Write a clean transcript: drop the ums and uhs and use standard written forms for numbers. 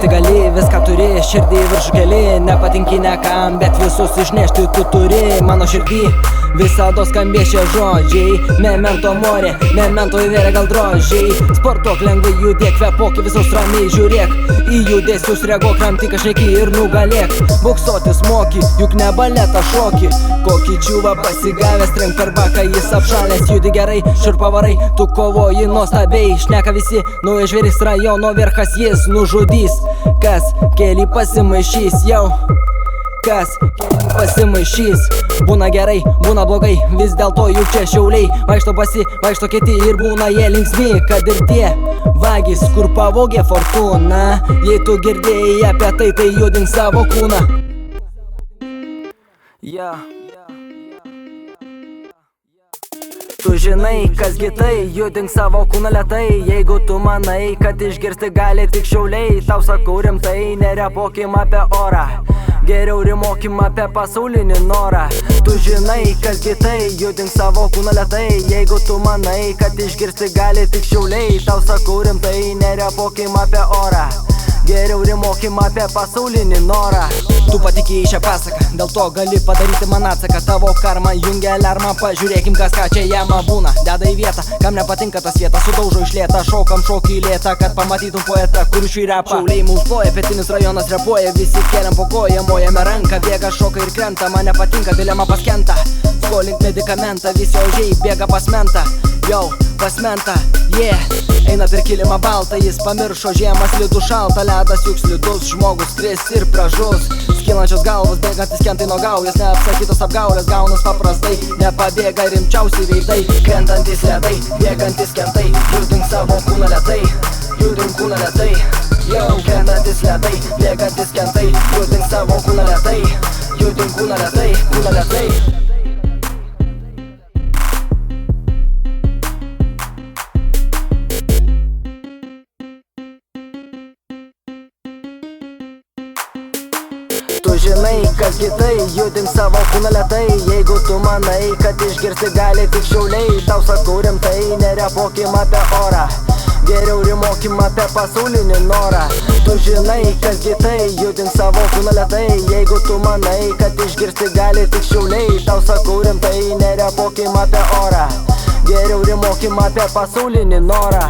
Pasiekti gali, viską turi, širdį viršų keli. Nepatinki nekam, bet visus išnešti tu turi. Mano širdį visada skambės šie žodžiai. Memento more, memento įvėrė gal drožiai. Sportuok lengvai, judėk, kvėpuok, visus ramiai žiūrėk. Į judesius reaguok, ramti kažneki ir nugalėk. Boksuotis moki, juk ne baletą šoki. Kokį čiūvą pasigavęs, trenk per baką, jis apšalęs. Judi gerai, šiurpa varai, tu kovoji nuostabiai. Šneka visi, naujas žvėris rajono verchas, jis nužudys. Kas keli pasimaišys jau, kas pasimaišys. Būna gerai, būna blogai, vis dėlto juk čia Šiauliai. Vaikšto pasi, vaikšto kiti ir būna jie linksmi. Kad ir tie vagys, kur pavogė fortūną. Jei tu girdėjai apie tai, tai judink savo kūną. Tu žinai, kasgi tai, judink savo kūną lėtai. Jeigu tu manai, kad išgirsti gali tik Šiauliai, tau sakau rimtai, nerepokim apie orą. Geriau rimokim apie pasaulinį norą. Tu žinai, kasgi tai, judink savo kūną lėtai. Jeigu tu manai, kad išgirsti gali tik Šiauliai, tau sakau rimtai, nerepokim apie orą. Geriau rimokim apie pasaulinį norą. Tu patikėjai šią pasaką, dėl to gali padaryti man atsaką. Tavo karma jungia alarmą, pažiūrėkim kas ką čia jama būna. Deda į vietą, kam nepatinka tas vieta, sudaužo iš lėtą, šokam šokį lėtą, kad pamatytum poetą, kur šį repą. Šiauliai mums ploja, pietinis rajonas repuoja, visi keliam po koją, mojame ranką, bėga, šoka ir krenta, man nepatinka, dilema paskenta. Skolink medikamentą, visi ožiai bėga pas mentą. Jau, pas mentą, eina per kilimą baltą, jis pamiršo žiemą slidų šaltą. Ledas juk slidus, žmogus kris ir pražus. Skylančios galvos, bėgantis kentai nuo gaujos, neapsakytos apgaulės gaunas paprastai. Nepabėga rimčiausiai veidai, krentantis ledai, bėgantis kentai. Judink savo kūną lėtai, judink kūną lėtai. Jau, krentantis ledai, bėgantis kentai. Judink savo kūną lėtai, judink kūną lėtai, kūną lėtai. Tu žinai, kasgi tai, judink savo kūną lėtai. Jeigu tu manai, kad išgirsti gali tik Šiauliai, tau sakau rimtai, nerepokim apie orą. Geriau rimokim apie pasaulinį norą. Tu žinai, kasgi tai, judink savo kūną lėtai. Jeigu tu manai, kad išgirsti gali tik Šiauliai, tau sakau rimtai, nerepokim apie orą. Geriau rimokim apie pasaulinį norą.